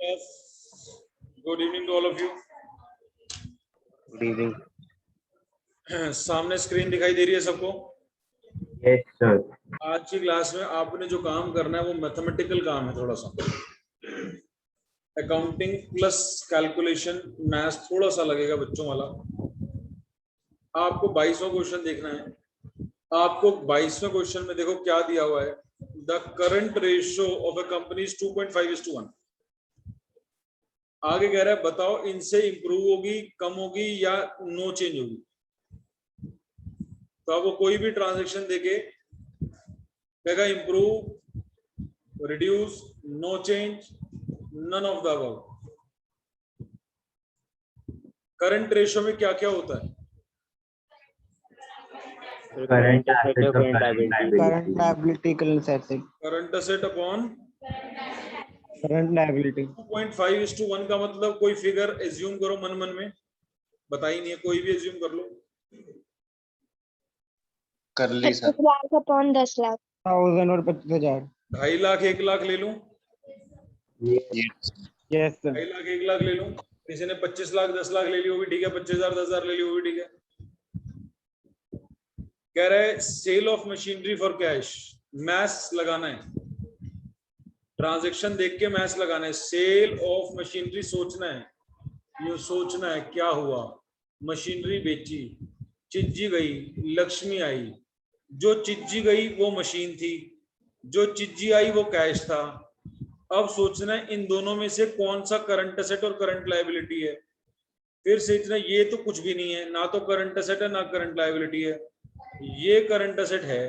Yes. Good evening to all of you. Good evening. सामने screen दिखाई दे रही है सबको? Yes, sir. आज की क्लास में आपने जो काम करना है वो मैथमेटिकल काम है, थोड़ा सा अकाउंटिंग प्लस कैलकुलेशन मैथ्स थोड़ा सा लगेगा बच्चों वाला। आपको 22वां क्वेश्चन देखना है। आपको 22वें क्वेश्चन में देखो क्या दिया हुआ है, the current ratio of a company is 2.5:1। आगे कह रहा है बताओ इनसे इंप्रूव होगी, कम होगी या नो चेंज होगी। तो आपको कोई भी ट्रांजैक्शन देके कहेगा improve, reduce, no change, none of the above. Current ratio में क्या क्या होता है? Current asset or current liability. Current liability, current asset. Current asset upon Current liability. 2.5:1 का मतलब कोई फिगर एज्यूम करो मन में, बता ही नहीं है, कोई भी एज्यूम कर लो। कर ली सर। 25 लाख अपॉन 10 लाख। 1000 और 25,000. 2.5 लाख 1 लाख ले लूं, Yes sir. 2.5 लाख 1 लाख ले लूं, किसी ने 25 लाख 10 लाख ले ली वो भी ठीक है, 25,000 10,000 ले ली वो भी ठीक है। कह रहा है sale of machinery for cash, maths लगाना है, ट्रांजैक्शन देख के मैथ्स लगाना है। सेल ऑफ मशीनरी सोचना है, ये सोचना है क्या हुआ, मशीनरी बेची, चिज्जी गई, लक्ष्मी आई। जो चिज्जी गई वो मशीन थी, जो चिज्जी आई वो कैश था। अब सोचना है इन दोनों में से कौन सा करंट एसेट और करंट लायबिलिटी है। फिर सोचना ये तो कुछ भी नहीं है, ना तो करंट एसेट है ना करंट लायबिलिटी है, ये करंट एसेट है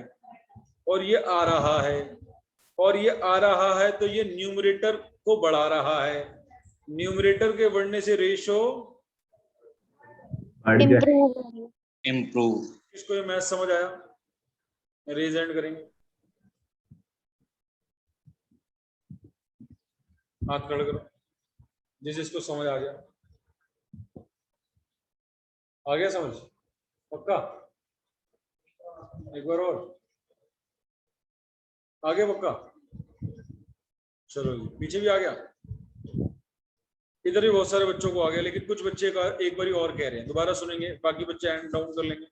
और ये आ रहा है, और ये आ रहा है तो ये न्यूमरेटर को बढ़ा रहा है। न्यूमरेटर के बढ़ने से रेशो बढ़ गया। इम्प्रूव। इसको ये मैथ समझ आया? रेज हैंड करेंगे, हाथ खड़े करो जिसको समझ आ गया। आ गया समझ पक्का? एक बार और, आ गया पक्का? चलो जी, पीछे भी आ गया, इधर भी बहुत सारे बच्चों को आ गया, लेकिन कुछ बच्चे का एक बारी और कह रहे हैं, दोबारा सुनेंगे, बाकी बच्चे हैंड डाउन कर लेंगे।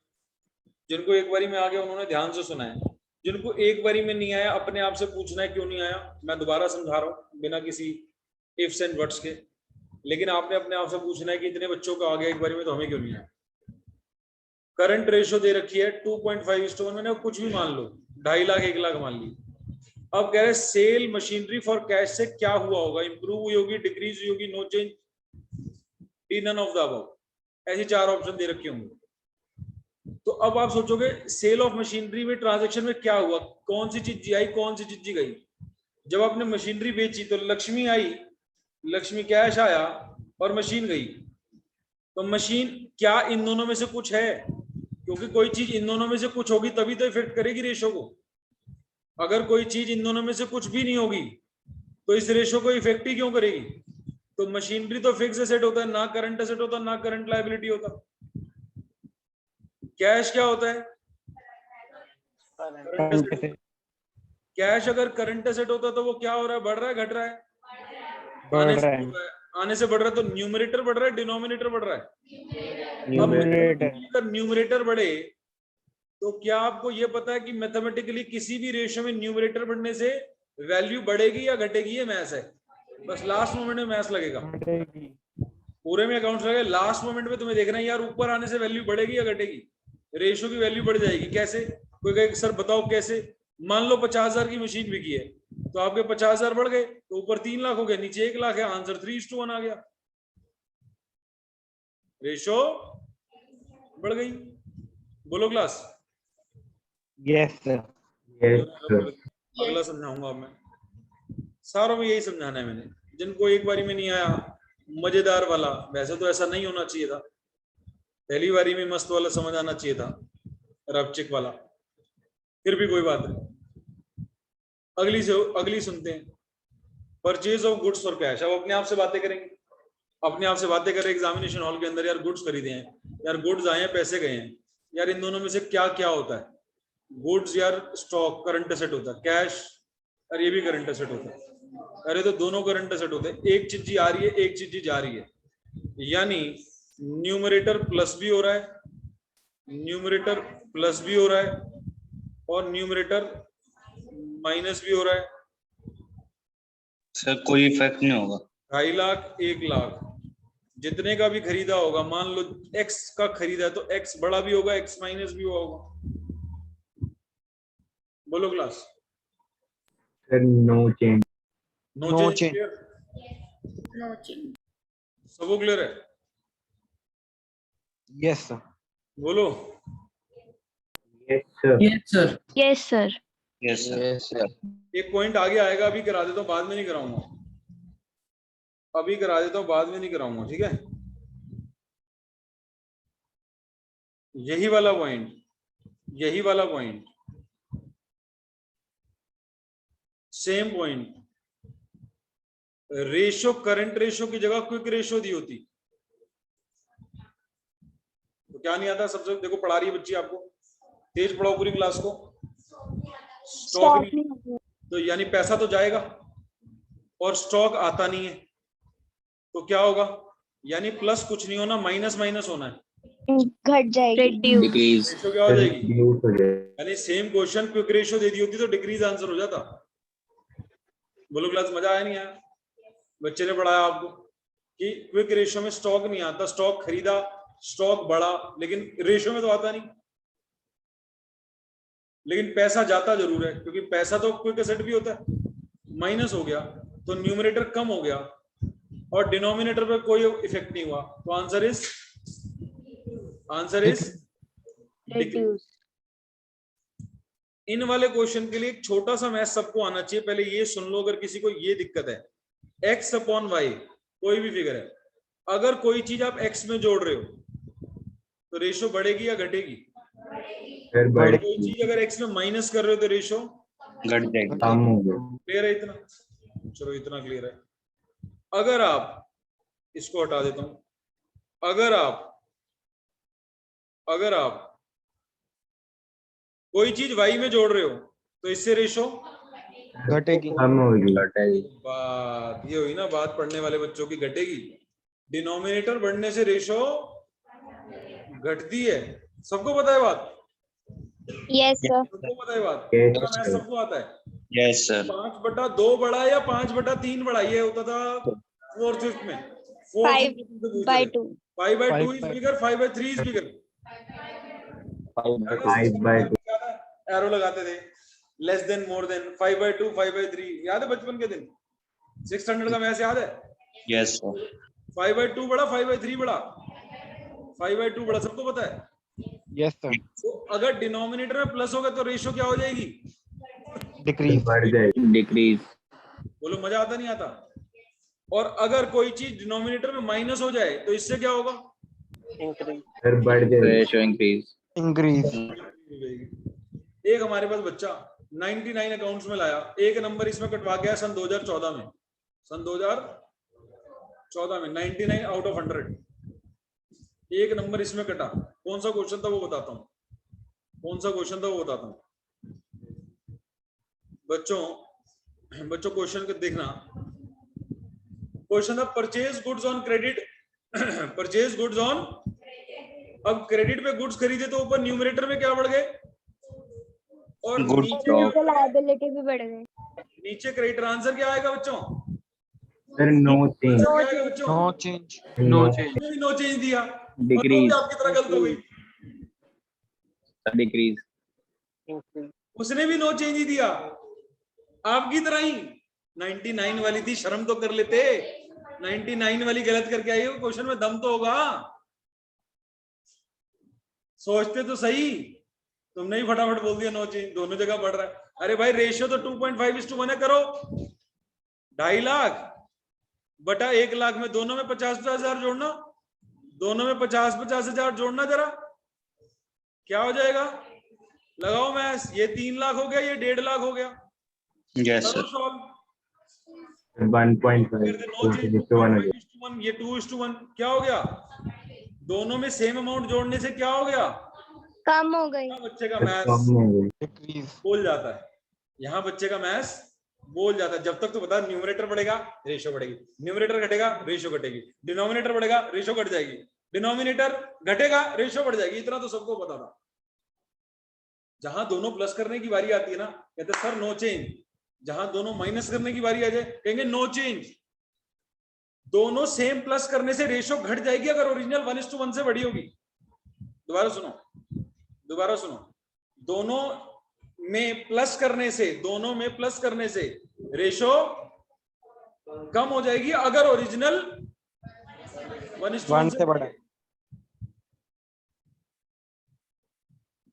जिनको एक बारी में आ गया उन्होंने ध्यान से सुना है, जिनको एक बारी में नहीं आया अपने आप से पूछना है क्यों नहीं आया। मैं दोबारा समझा रहा हूँ बिना किसी इफ्स एंड बट्स के, लेकिन आपने अपने आप से पूछना है कि इतने बच्चों का आ गया एक बारी में तो हमें क्यों नहीं आया। करंट रेशियो दे रखी है 2.5:1, मैंने कुछ भी मान लो, 2.5 लाख 1 लाख मान ली। अब कह रहे सेल मशीनरी फॉर कैश से क्या हुआ होगा, इंप्रूव हुई होगी, डिक्रीज हुई होगी, no change, none of the above. ऐसी 4 ऑप्शन दे रखे होंगे। तो अब आप सोचोगे सेल ऑफ मशीनरी में ट्रांजैक्शन में क्या हुआ, कौन सी चीज आई कौन सी चीज गई। जब आपने मशीनरी बेची तो लक्ष्मी आई, लक्ष्मी कैश आया और मशीन गई। तो मशीन क्या इन दोनों में से कुछ है? क्योंकि कोई चीज इन दोनों में से कुछ होगी तभी तो इफेक्ट करेगी रेशो को। अगर कोई चीज इन दोनों में से कुछ भी नहीं होगी तो इस रेशो को इफेक्ट ही क्यों करेगी? तो मशीनरी तो फिक्स एसेट होता है, ना करंट एसेट होता, ना करंट लायबिलिटी होता। कैश क्या होता है? Current asset. कैश अगर करंट एसेट होता तो वो क्या हो रहा है, बढ़ रहा है घट रहा है? बढ़ रहा है. आने से बढ़ रहा है, तो न्यूमरेटर बढ़ रहा है डिनोमिनेटर बढ़ रहा है? Numerator. अगर न्यूमरेटर बढ़े तो क्या आपको ये पता है कि मैथमेटिकली किसी भी रेशियो में न्यूमरेटर बढ़ने से वैल्यू बढ़ेगी या घटेगी? ये मैथ्स है, बस लास्ट मोमेंट में मैथ्स लगेगा, पूरे में अकाउंट्स लगेगा। लास्ट मोमेंट में तुम्हें देखना है यार ऊपर आने से वैल्यू बढ़ेगी या घटेगी। रेशियो की वैल्यू बढ़ जाएगी, कैसे? कोई कहे सर बताओ कैसे। मान लो 50,000 की मशीन बिकी है तो आपके 50,000 बढ़ गए तो ऊपर 3 लाख हो गए, नीचे 1 लाख है, आंसर 3:1 आ गया, रेशियो बढ़ गई। बोलो class. Yes sir. Yes, sir. अगला समझाऊंगा अब मैं, सारों में यही समझाना है मैंने। जिनको एक बारी में नहीं आया मजेदार वाला, वैसे तो ऐसा नहीं होना चाहिए था, पहली बारी में मस्त वाला समझ आना चाहिए था, रबचिक वाला, फिर भी कोई बात नहीं। अगली सुनते हैं, purchase of goods for cash. अब अपने आप से बातें करेंगे, अपने आप से बातें करें एग्जामिनेशन हॉल के अंदर। यार गुड्स खरीदे हैं, यार गुड्स आए हैं, पैसे गए हैं, यार इन दोनों में से क्या क्या होता है? गुड्स यार स्टॉक करंट एसेट होता है, कैश और ये भी करंट एसेट होता है। अरे तो दोनों करंट सेट होते हैं, एक चीज आ रही है, एक चीज जा रही है, यानी न्यूमरेटर प्लस भी हो रहा है, न्यूमरेटर प्लस भी हो रहा है, और न्यूमरेटर माइनस भी हो रहा है। सर कोई इफेक्ट नहीं होगा। 2.5 लाख 1 लाख जितने का भी खरीदा होगा, मान लो x का खरीदा है तो x बड़ा भी होगा, x माइनस भी हुआ होगा। बोलो class. Sir no change. No No change. change. No change. सबको क्लियर है? Yes, sir. बोलो। Yes sir. Yes, sir. Yes, sir. Yes sir. Yes, sir. एक पॉइंट आगे आएगा, अभी करा देता हूँ, बाद में नहीं कराऊंगा, अभी करा देता हूँ, बाद में नहीं कराऊंगा, ठीक है? यही वाला पॉइंट, यही वाला point, same point, ratio current ratio की जगह क्विक रेशो दी होती तो क्या नहीं आता? सबसे देखो पढ़ा रही है बच्ची आपको, तेज पढ़ाओ पूरी क्लास को। स्टॉक नहीं, तो यानी पैसा तो जाएगा और स्टॉक आता नहीं है, तो क्या होगा? यानी प्लस कुछ नहीं होना, माइनस माइनस होना है, घट जाएगी, reduce. डिक्रीज। रेशो क्या हो जाएगी? रिड्यूस हो जाएगा। यानी सेम क्वेश्चन क्विक रेशो दे दी होती तो डिक्रीज आंसर हो जाता। बोलो क्लास, मजा आया नहीं आया? बच्चे ने पढ़ाया आपको कि क्विक रेशो में स्टॉक नहीं आता, स्टॉक खरीदा, स्टॉक बढ़ा, लेकिन रेशो में तो आता नहीं, लेकिन पैसा जाता जरूर है, क्योंकि पैसा तो क्विक एसेट भी होता है। माइनस हो गया तो न्यूमरेटर कम हो गया और डिनोमिनेटर पे कोई इफेक्ट नहीं हुआ, तो आंसर इज Reduce. इन वाले क्वेश्चन के लिए एक छोटा सा मैथ सबको आना चाहिए। पहले ये सुन लो, अगर किसी को ये दिक्कत है, x अपॉन वाई कोई भी फिगर है, अगर कोई चीज आप x में जोड़ रहे हो तो रेशो बढ़ेगी या घटेगी? सर बढ़ कोई चीज अगर x में माइनस कर रहे हो तो रेशो घट जाएगा। कम हो गया। क्लियर है इतना? चलो इतना क्लियर है। अगर आप इसको हटा देता हूं, अगर आप कोई चीज y में जोड़ रहे हो तो इससे रेशो घटेगी। कम होगी। बात ये हुई ना, बात पढ़ने वाले बच्चों की, घटेगी। डिनोमिनेटर बढ़ने से रेशो घटती है, सबको पता है बात? Yes, sir. सबको पता है बात? Yes, math sir. सबको आता है? Yes sir. 5/2 बड़ा या 5/3 बड़ा, ये होता था 4th 5th में। 5/2. 5/2 is bigger, 5/3 is bigger. 5/2 arrow लगाते थे, लेस देन मोर देन, 5/2 5/3, याद है बचपन के दिन? 600 का मैथ याद है? Yes sir. 5/2 बड़ा, 5/3 बड़ा, 5/2 बड़ा, सबको पता है? Yes, sir. तो अगर डिनोमिनेटर में प्लस होगा तो रेशो क्या हो जाएगी? Decrease. बढ़ जाएगी। डिक्रीज। बोलो, मजा आता नहीं आता? और अगर कोई चीज डिनोमिनेटर में माइनस हो जाए तो इससे क्या होगा? सर बढ़ जाएगी। Ratio increase. Increase. एक हमारे पास बच्चा 99 अकाउंट्स में लाया, एक नंबर इसमें कटवा गया सन 2014 में, सन 2014 में 99 आउट ऑफ 100 एक नंबर इसमें कटा। कौन सा क्वेश्चन था वो बताता हूँ, बच्चों क्वेश्चन को देखना। क्वेश्चन था purchase goods on credit, purchase goods on, अब क्रेडिट पे गुड्स खरीदे तो ऊपर न्यूमरेटर में क्या बढ़ गए और Goods नीचे Liability भी बढ़ गई. नीचे क्रेडिटर। आंसर क्या आएगा बच्चों? Sir no change. क्या आएगा बच्चों? No change. नो उसने भी नो चेंज दिया, डिक्रीज। आपकी तरह गलत हो गई, डिक्रीज। उसने भी नो चेंज ही दिया आपकी तरह ही। 99 वाली थी, शर्म तो कर लेते, 99 वाली गलत करके आई हो, क्वेश्चन में दम तो होगा, सोचते तो सही। तुमने ही फटाफट बोल दिया नो चेंज, दोनों जगह बढ़ रहा है। अरे भाई रेशियो तो 2.5:1 है, करो 2.5 लाख बटा 1 लाख में दोनों में 50-50 हजार जोड़ना, दोनों में 50-50 हजार जोड़ना, जरा क्या हो जाएगा? लगाओ मैथ, ये 3 लाख हो गया, ये 1.5 लाख हो गया। यस करो सर। सॉल्व। 1.5 ये 2:1 क्या हो गया? दोनों में सेम अमाउंट जोड़ने से क्या हो गया? कम हो गई. यहाँ बच्चे का कम मैथ हो गई। Decrease. बोल जाता है, यहाँ बच्चे का मैथ बोल जाता है। जब तक तो बता, न्यूमरेटर बढ़ेगा रेशियो बढ़ेगी, न्यूमरेटर घटेगा रेशियो घटेगी, डिनोमिनेटर बढ़ेगा रेशियो घट जाएगी, डिनोमिनेटर घटेगा रेशियो बढ़ जाएगी, इतना तो सबको पता था। जहां दोनों प्लस करने की बारी आती है ना, कहते सर नो चेंज। जहां दोनों माइनस करने की बारी आ जाए कहेंगे नो चेंज। दोनों सेम प्लस करने से रेशियो घट जाएगी अगर ओरिजिनल 1:1 से बड़ी होगी। दोबारा सुनो, दोबारा सुनो, दोनों में प्लस करने से रेशियो कम हो जाएगी अगर ओरिजिनल 1:1 से बड़ा है।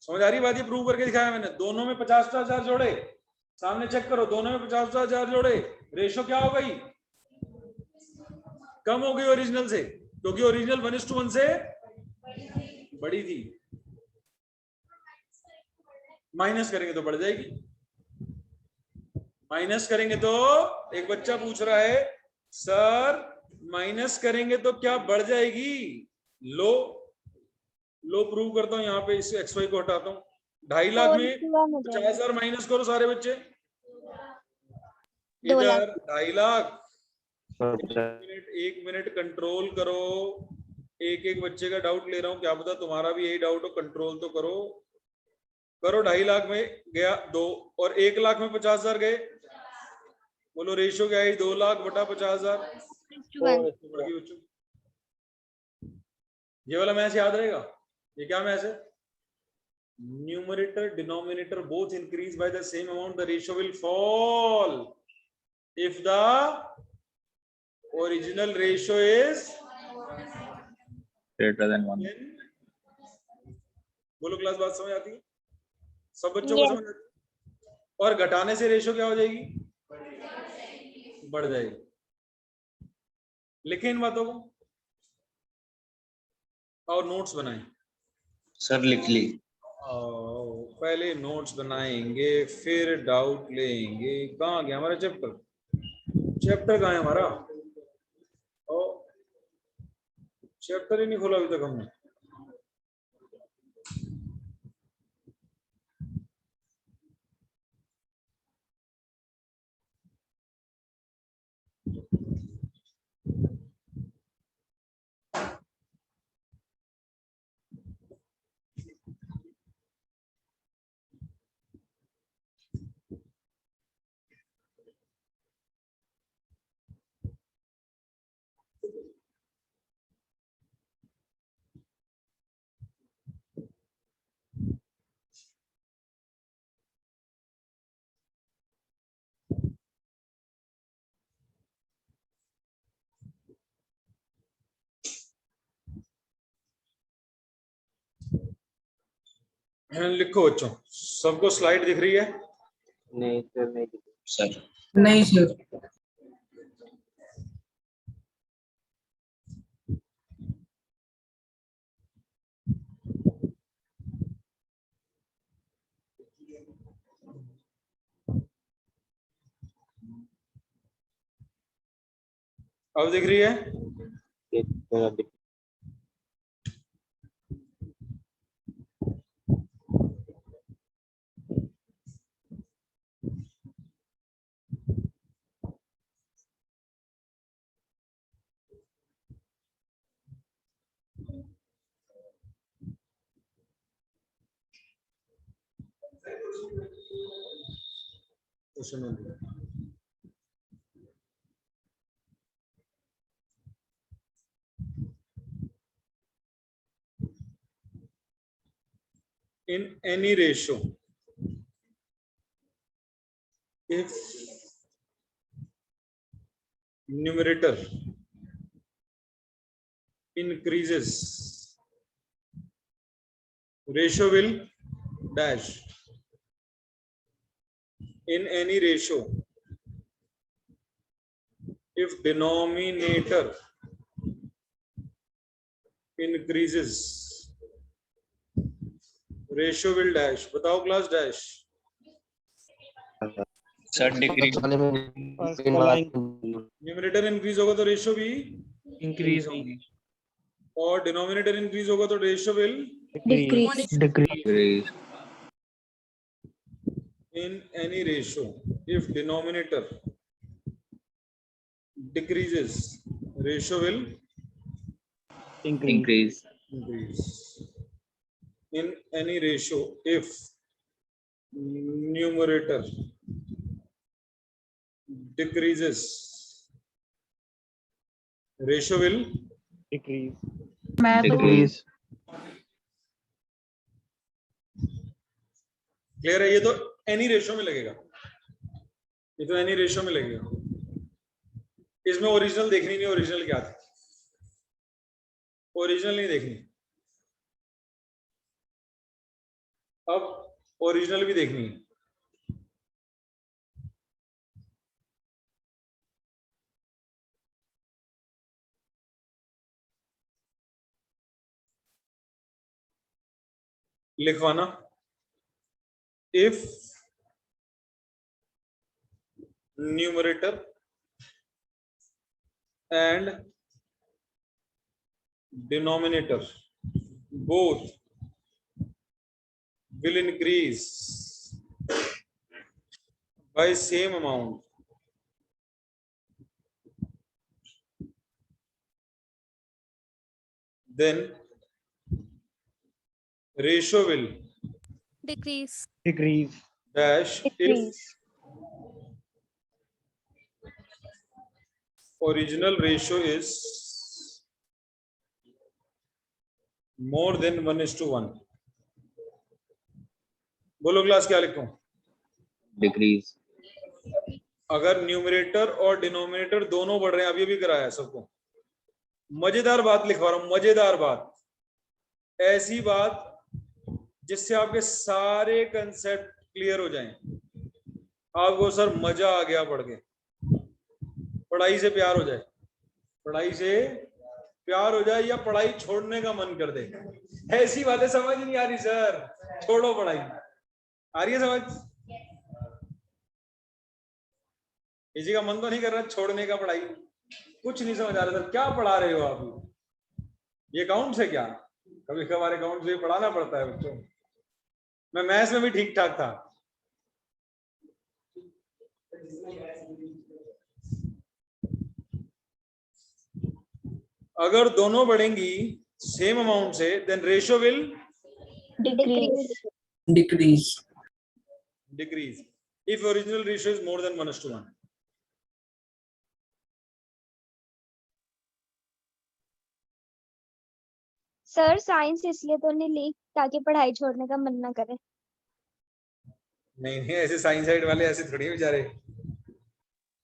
समझ आ रही बात? ये प्रूव करके दिखाया मैंने। दोनों में 50,000 जोड़े, सामने चेक करो, दोनों में 50,000 जोड़े, रेशियो क्या हो गई? कम हो गई ओरिजिनल से, क्योंकि ओरिजिनल 1:1 से बड़ी थी। माइनस करेंगे तो बढ़ जाएगी। माइनस करेंगे तो, एक बच्चा पूछ रहा है सर माइनस करेंगे तो क्या बढ़ जाएगी? लो प्रूव करता हूं, यहाँ पे इस XY को हटाता हूं। 2.5 लाख में 50,000 माइनस करो सारे बच्चे, 2 लाख। इधर 2.5 लाख। एक मिनट कंट्रोल करो, एक बच्चे का डाउट ले रहा हूं, क्या पता तुम्हारा भी यही डाउट हो, कंट्रोल तो करो। 2.5 लाख में गया 2 और 1 लाख में 50,000 गए, बोलो रेशियो क्या है? 2 लाख बटा 50,000। ये वाला मैच याद रहेगा? ये क्या मैच है? Numerator denominator both increase by the same amount, the ratio will fall if the original ratio is greater than 1. बोलो क्लास, बात समझ आती है? सब बच्चों को समझ आती है? और घटाने से रेशियो क्या हो जाएगी? बढ़ जाएगी। लिखें इन बातों को और नोट्स बनाएं। सर लिख ली। पहले नोट्स बनाएंगे फिर डाउट लेंगे। कहाँ गया हमारा चैप्टर? चैप्टर कहाँ है हमारा? चैप्टर ही नहीं खोला अभी तक हमने। लिखो बच्चों, सबको स्लाइड दिख रही है? नहीं सर, नहीं सर नहीं सर। अब दिख रही है? In any ratio, if numerator increases, ratio will dash. In any ratio, if denominator increases, ratio will dash. बताओ class, dash. Sir degree numerator increase होगा तो रेशियो भी इंक्रीज होगी। और डिनोमिनेटर इंक्रीज होगा तो ratio will decrease. Degree in any ratio if denominator decreases, ratio will Increase. increase. In any ratio if numerator decreases, ratio will Decrease. Decrease. Clear है? ये तो एनी रेशियो में लगेगा, ये तो एनी रेशियो में लगेगा। इसमें ओरिजिनल देखनी नहीं, ओरिजिनल क्या थी, ओरिजिनल नहीं देखनी। अब ओरिजिनल भी देखनी है। लिखवाना, if numerator and denominator both will increase by same amount, then ratio will Decrease. Decrease. dash if Decrease. original ratio is more than 1:1। बोलो क्लास क्या लिखूं? Decrease. अगर न्यूमरेटर और डिनोमिनेटर दोनों बढ़ रहे हैं, अभी भी कराया सबको, मजेदार बात लिखवा रहा हूं, मजेदार बात, ऐसी बात जिससे आपके सारे कंसेप्ट क्लियर हो जाएं। आपको सर मजा आ गया पढ़ के, पढ़ाई से प्यार हो जाए, पढ़ाई से प्यार हो जाए या पढ़ाई छोड़ने का मन कर दे, ऐसी बातें समझ नहीं आ रही सर, छोड़ो पढ़ाई। आ रही है समझ? किसी का मन तो नहीं कर रहा छोड़ने का पढ़ाई? कुछ नहीं समझ आ रहा सर, क्या पढ़ा रहे हो आप? ये अकाउंट्स है क्या? कभी कभार अकाउंट्स भी पढ़ाना पड़ता है बच्चों। मैं मैथ्स में भी ठीक ठाक था। अगर दोनों बढ़ेंगी सेम अमाउंट से, then ratio will Decrease. decrease if original ratio is more than 1:1। Sir science इसलिए तो नहीं ली ताकि पढ़ाई छोड़ने का मन ना करे। नहीं नहीं, ऐसे साइंस साइड वाले ऐसे थोड़ी बेचारे।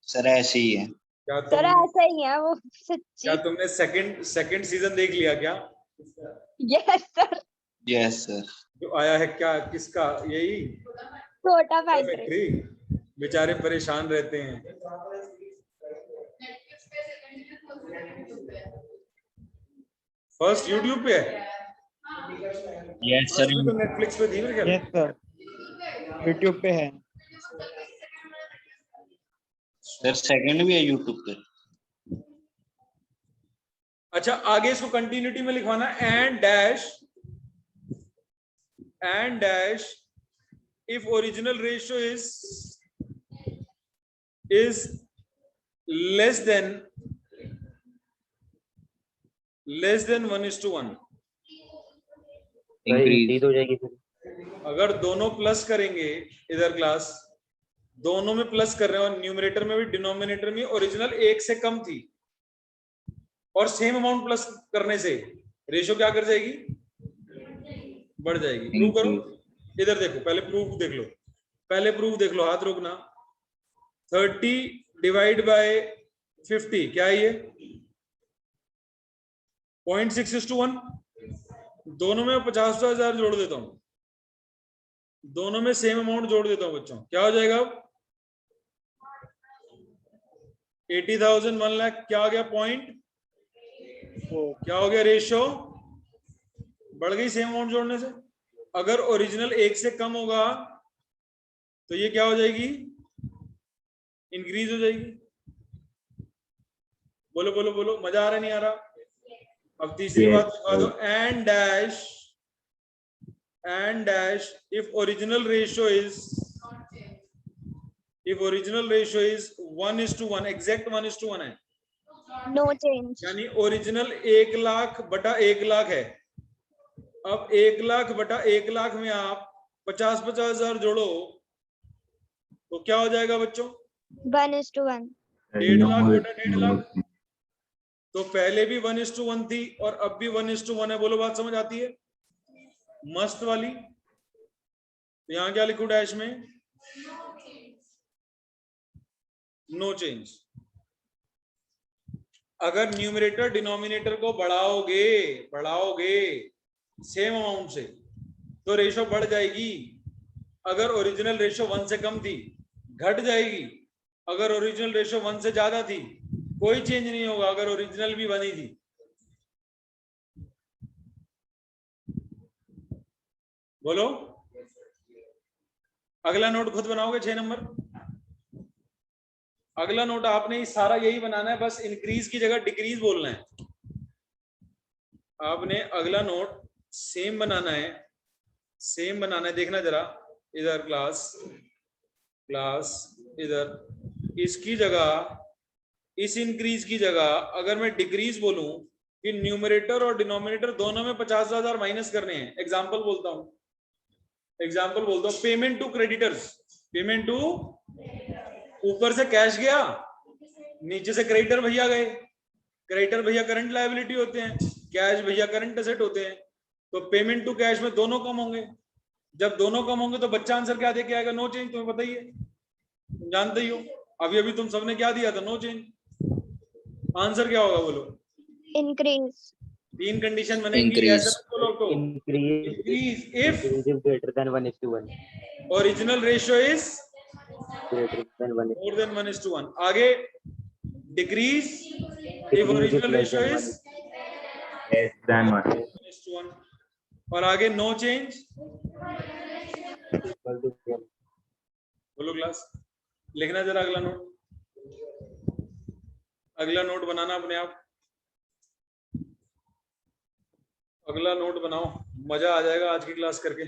सर ऐसे ही है। क्या सर तुम, ऐसा ही है वो, सच्ची। क्या तुमने सेकंड सीजन देख लिया क्या? Yes sir. Yes sir. जो आया है क्या, किसका? यही छोटा फैक्ट्री। फैक्ट्री। बेचारे परेशान रहते हैं। फर्स्ट यूट्यूब पे है? Yes sir. तो नेटफ्लिक्स पे थी मेरे ख्याल। Yes sir. YouTube पे है। सर सेकंड भी है यूट्यूब पे। अच्छा, आगे इसको कंटिन्यूटी में लिखवाना, and dash if original ratio is less than 1:1। Increase हो जाएगी फिर। अगर दोनों प्लस करेंगे, इधर क्लास दोनों में प्लस कर रहे हो, न्यूमरेटर में भी डिनोमिनेटर में, ओरिजिनल 1 से कम थी और सेम अमाउंट प्लस करने से रेशियो क्या कर जाएगी? बढ़ जाएगी। प्रूव करो, इधर देखो, पहले प्रूफ देख लो, पहले प्रूफ देख लो, हाथ रोकना। 30 डिवाइड बाय 50 क्या है ये? 0.6:1। दोनों में 50,000 जोड़ देता हूं, दोनों में सेम अमाउंट जोड़ देता हूं बच्चों, क्या हो जाएगा? 80,000 1 लाख क्या हो गया? पॉइंट क्या हो गया? रेशियो बढ़ गई सेम अमाउंट जोड़ने से। अगर ओरिजिनल 1 से कम होगा तो ये क्या हो जाएगी? इंक्रीज हो जाएगी। बोलो बोलो बोलो, मजा आ रहा नहीं आ रहा? अब तीसरी बात लिखवा दो, and dash if original ratio is if original ratio is 1:1, exact 1:1 है, नो चेंज। यानी ओरिजिनल 1 लाख बटा 1 लाख है। अब 1 लाख बटा 1 लाख में आप 50-50 हजार जोड़ो तो क्या हो जाएगा बच्चों? 1:1। 1.5 लाख बटा 1.5 लाख। तो पहले भी 1:1 थी और अब भी 1:1 है। बोलो, बात समझ आती है? मस्त वाली। तो यहां क्या लिखूं डैश में? No change. अगर न्यूमरेटर डिनोमिनेटर को बढ़ाओगे सेम अमाउंट से तो रेशो बढ़ जाएगी। अगर ओरिजिनल रेशो 1 से कम थी घट जाएगी। अगर ओरिजिनल रेशो 1 से ज्यादा थी कोई चेंज नहीं होगा। अगर ओरिजिनल भी 1 ही थी। बोलो, अगला नोट खुद बनाओगे 6 नंबर। अगला नोट आपने सारा यही बनाना है, बस इंक्रीज की जगह डिक्रीज बोलना है। आपने अगला नोट सेम बनाना है, सेम बनाना है। देखना जरा, इधर क्लास इधर, इसकी जगह, इस इंक्रीज की जगह अगर मैं डिक्रीज बोलूं कि न्यूमरेटर और डिनोमिनेटर दोनों में 50,000 माइनस करने हैं। एग्जांपल बोलता हूं, payment to creditors. Payment to, ऊपर से कैश गया, नीचे से क्रेडिटर भैया गए। क्रेडिटर भैया करंट लायबिलिटी होते हैं, कैश भैया करंट एसेट होते हैं। तो पेमेंट टू कैश में दोनों कम होंगे। जब दोनों कम होंगे तो बच्चा आंसर क्या दे के आएगा? No change. तुम्हें पता ही है, तुम जानते ही हो। अभी अभी तुम सबने क्या दिया था? No change. आंसर क्या होगा बोलो? इंक्रीज। 3 कंडीशन बनेंगी। Increase. ऐसा बोलो तो increase if greater than 1:1, original ratio is greater than 1. More than 1:1। आगे decrease if Decrease if original less ratio than is 1. Less than 1. 1:1। और आगे नो चेंज। Equal to 0. बोलो क्लास, लिखना जरा अगला नोट। अगला नोट बनाना अपने आप। अगला नोट बनाओ, मजा आ जाएगा आज की क्लास करके,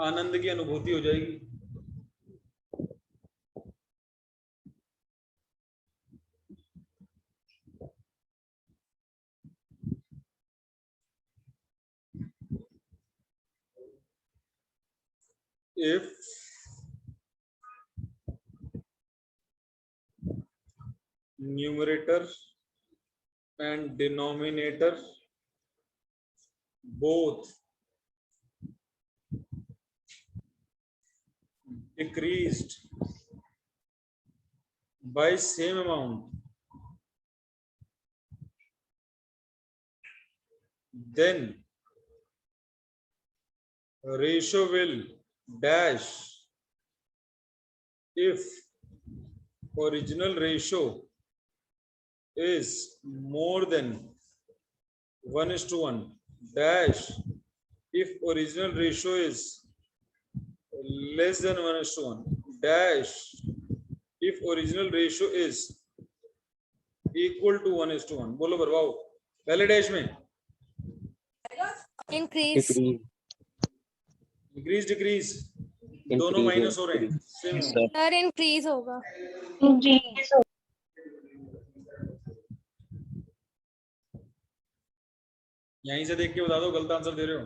आनंद की अनुभूति हो जाएगी। If numerator and denominator both decreased by same amount, then ratio will dash if original ratio is more than 1:1 dash if original ratio is less than 1:1 dash if original ratio is equal to 1:1। बोलो भरवाओ पहले dash में। Increase. Decrease. Increase decrease दोनों minus हो रहे हैं। Same sir sir increase होगा। यहीं से देख के बता दो गलत आंसर दे रहे हो।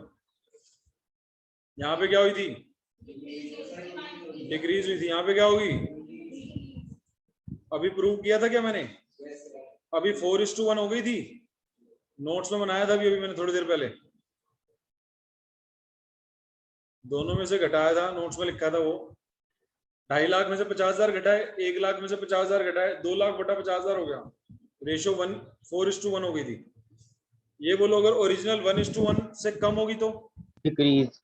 यहाँ पे क्या हुई थी? डिक्रीज हुई थी। यहाँ पे क्या होगी? अभी प्रूव किया था क्या मैंने? अभी 4:1 हो गई थी। नोट्स में बनाया था अभी मैंने थोड़ी देर पहले। दोनों में से घटाया था, नोट्स में लिखा था वो। 2.5 लाख में से 50,000 घटाए, 1 लाख में से 50,000 घटाए, 2 लाख बटा 50,000 हो गया। रेशियो 4:1 हो गई थी। ये बोलो अगर ओरिजिनल 1:1 से कम होगी तो? Decrease.